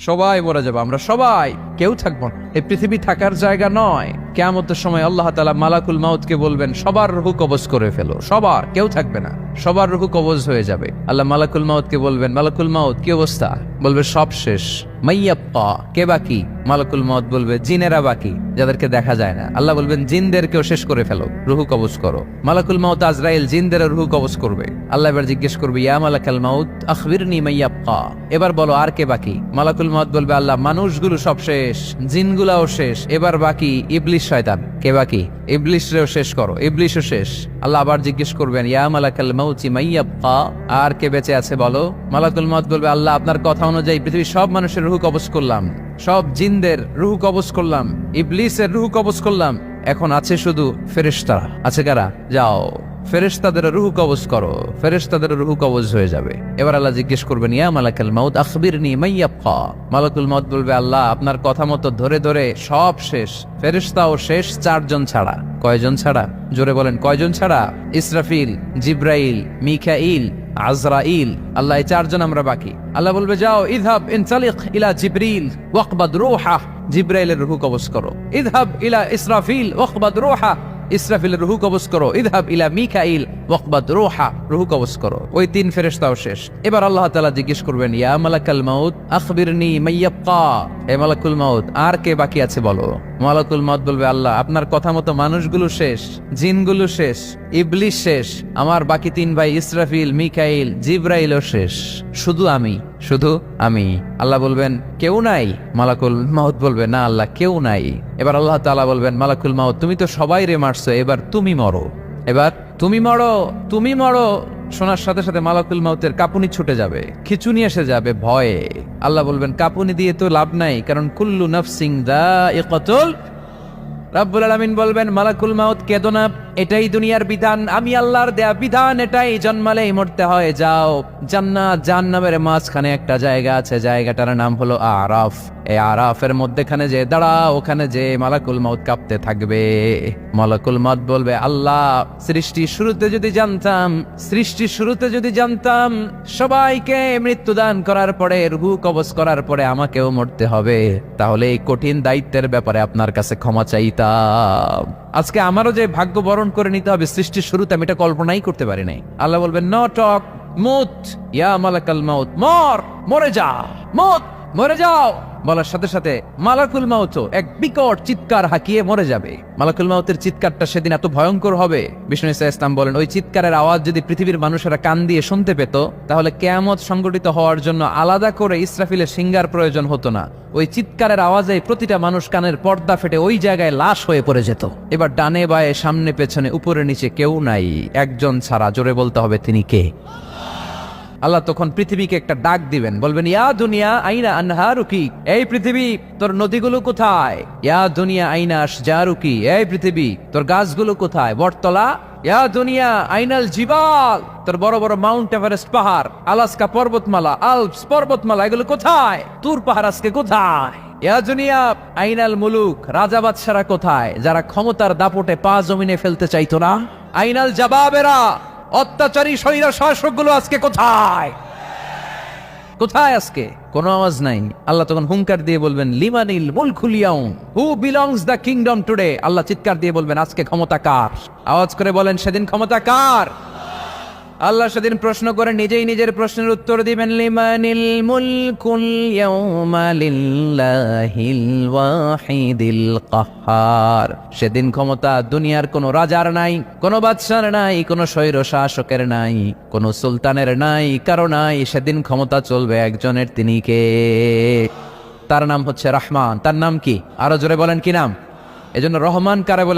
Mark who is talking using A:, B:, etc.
A: সবাই মরে যাবো, আমরা সবাই, কেউ থাকবো না। এই পৃথিবী থাকার জায়গা নয়। কিয়ামতের সময় আল্লাহ তাআলা মালাকুল মাউতকে বলবেন, সবার রূহ কবজ করে ফেলো, সবার, কেউ থাকবে না, সবার রূহ কবজ হয়ে যাবে। আল্লাহ মালাকুল মাউতকে বলবেন, মালাকুল মাউত কি অবস্থা? বলবে সব শেষ। মাইয়াব্বা, কে বাকি? মালাকুল মাউত বলবে জিনেরা বাকি, যাদেরকে দেখা যায় না। আল্লাহ বলবেন জিনদেরকেও শেষ করে ফেলো, রূহ কবজ করো। মালাকুল মাউত আজরাইল জিনদের রূহ কবজ করবে। আল্লাহ এবার জিজ্ঞেস করবে, ইয়া মালাকাল মাউত আখবিরনি মাইয়াব্বা, এবার বলো আর কে বাকি? মালাকুল মাউত বলবে, আল্লাহ মানুষগুলো সব শেষ, জিনগুলাও শেষ, এবার বাকি ইবলিস শয়তান। কে বাকি? ইবলিসরেও শেষ করো, ইবলিসও শেষ। আল্লাহ আবার জিজ্ঞেস করবেন, ইয়া মালাকাল মাউতি মাইয়াব্বা, আর কে বেঁচে আছে বলো? মালাকুল মাউত বলবে, আল্লাহ আপনার কথা অনুযায়ী পৃথিবীর সব মানুষের রূহ কবজ করলাম, সব জিনদের রূহ কবজ করলাম, ইবলিসের রূহ কবজ করলাম, এখন আছে শুধু ফেরেশতারা। আছে কারা? যাও ফেরেশতাদের রূহ কবজ করো, ফেরেশতাদের রূহ কবজ হয়ে যাবে। এবার আল্লাহ জিজ্ঞেস করবেন, ইয়া মালাকাল মাউত আখবিরনি মাইয়াব্বা। মালাকুল মাউত বলবে, আল্লাহ আপনার কথা মতো ধরে ধরে সব শেষ, ফেরেশতাও শেষ, 4 জন ছাড়া। কয়জন ছাড়া? জোরে বলেন, কয়জন ছাড়া? ইসরাফিল, জিব্রাইল, মিকাইল, আজরাইল। আল্লাহ এই 4 জন আমরা বাকি। আল্লাহ বলবে, যাও ইযহাব ইনতালিক ইলা জিবরিল ওয়াকবাদ রূহা, জিব্রাইলের রূহ কবজ করো। ইযহাব ইলা ইসরাফিল ওয়াকবাদ রূহা, ইসরাফিলের রূহ কবজ করো। ইযহাব ইলা মিকাইল ওয়াকবাদ রূহা, রূহ কবজ করো। ওই 3 ফেরেশতাও শেষ। এবার আল্লাহ তাআলা জিজ্ঞেস করবেন, ইয়া মালাকাল মাউত আখবিরনি মাইয়াব্বা, এ মালাকুল মাউত আর কে বাকি আছে বলো? মালাকুল মাউত বলবে, আল্লাহ আপনার কথা মতো মানুষগুলো শেষ, জিনগুলো শেষ, ইবলিস শেষ, আমার বাকি 3 ভাই ইসরাফিল, মিকাইল, জিব্রাইলও শেষ, শুধু আমি, শুধু আমি। আল্লাহ বলবেন, কেউ নাই? মালাকুল মাউত বলবে, না আল্লাহ কেউ নাই। এবার আল্লাহ তাআলা বলবেন, মালাকুল মাউত তুমি তো সবাই রে মারছো, এবার তুমি মরো, এবার তুমি মরো, তুমি মরো। শোনার সাথে সাথে মালাকুল মাউতের কাঁপুনি ছুটে যাবে, খিচুনি এসে যাবে ভয়ে। আল্লাহ বলবেন, কাঁপুনি দিয়ে তো লাভ নাই, কারণ কুল্লু নাফসিন যায়িকাতুল। রাব্বুল আলামিন বলবেন, মালাকুল মাউত কেঁদো না, এটাই দুনিয়ার বিধান, আমি আল্লাহর দেয়া বিধান, এটাই, জন্মালেই মরতে হয়। যাও, জান্নাত জাহান্নামের মাঝখানে একটা জায়গা আছে, জায়গাটার নাম হলো আরাফ। এই আরাফের মধ্যখানে যে দাঁড়াও, ওখানে যে মালাকুল মাউত কাঁপতে থাকবে। মালাকুল মাউত বলবে, আল্লাহ সৃষ্টির শুরুতে যদি জানতাম, সৃষ্টির শুরুতে যদি জানতাম সবাইকে মৃত্যুদান করার পরে, রূহ কবজ করার পরে আমাকেও মরতে হবে, তাহলে এই কঠিন দায়িত্বের ব্যাপারে আপনার কাছে ক্ষমা চাইতাম। আজকে আমারও যে ভাগ্য বরণ করে নিতে হবে সৃষ্টির শুরুতে, আমি এটা কল্পনাই করতে পারি নাই। আল্লাহ বলবেন, নো টক, মুত ইয়া মালাকাল মাউত, মর, মরে যা, মুত, মরে যাও। বলার সাথে সাথে মালাকুল মাউতও এক বিকট চিৎকার হাঁকিয়ে মরে যাবে। মালাকুল মাউতের চিৎকারটা সেদিন এত ভয়ঙ্কর হবে, বিষ্ণু ঈসা ইসলাম বলেন, ওই চিৎকারের আওয়াজ যদি পৃথিবীর মানুষেরা কান দিয়ে শুনতে পেত, তাহলে কিয়ামত সংগঠিত হওয়ার জন্য আলাদা করে ইসরাফিলের সিঙ্গার প্রয়োজন হতো না। ওই চিৎকারের আওয়াজে প্রতিটা মানুষ কানের পর্দা ফেটে ওই জায়গায় লাশ হয়ে পড়ে যেত। এবার ডানে বায়ে, সামনে পেছনে, উপরে নিচে কেউ নাই, একজন ছাড়া। জোরে বলতে হবে, তিনি কে? আল্লাহ তখন পৃথিবীকে একটা ডাক দিবেন, বলবেন, ইয়া দুনিয়া আইনা আনহারুকি, এই পৃথিবী তোর নদীগুলো কোথায়? ইয়া দুনিয়া আইনা আশজারুকি, এই পৃথিবী তোর গাছগুলো কোথায়? বটতলা। ইয়া দুনিয়া আইনাল জিবাল, তোর বড় বড় মাউন্ট এভারেস্ট পাহাড়, আলাস্কা পর্বতমালা, আলপস পর্বতমালা, এগুলো কোথায়? তুর পাহাড় আজকে কোথায়? ইয়া দুনিয়া আইনাল মুলুক, রাজা বাদশারা কোথায়, যারা ক্ষমতার দাপটে পা জমিনে ফেলতে চাইতো না? আইনাল জাবাবেরা, অত্যাচারী স্বৈর শাসকগুলো আজকে কোথায়? কোথায় আজকে? কোনো আওয়াজ নাই। আল্লাহ তখন হুঙ্কার দিয়ে বলবেন, লিমানিল মুলকুল ইয়াউম, who belongs the kingdom today. আল্লাহ চিৎকার দিয়ে বলবেন, আজকে ক্ষমতা কার? আওয়াজ করে বলেন, সেদিন ক্ষমতা কার? আল্লাহ সেদিন প্রশ্ন করে নিজেই নিজের প্রশ্নের উত্তর দিবেন, লিমানিল মুলকুল ইয়াউমা লিল্লাহিল ওয়াহিদিল কাহ্হার। সেদিন ক্ষমতা দুনিয়ার কোনো রাজার নাই, কোনো বাদশার নাই, কোনো স্বৈর শাসকের নাই, কোনো সুলতানের নাই, কারো নাই। সেদিন ক্ষমতা চলবে একজনের, তিনি কে? তার নাম হচ্ছে রহমান। তার নাম কি? আরো জোরে বলেন, কি নাম? এজন্য রহমান কারে বলে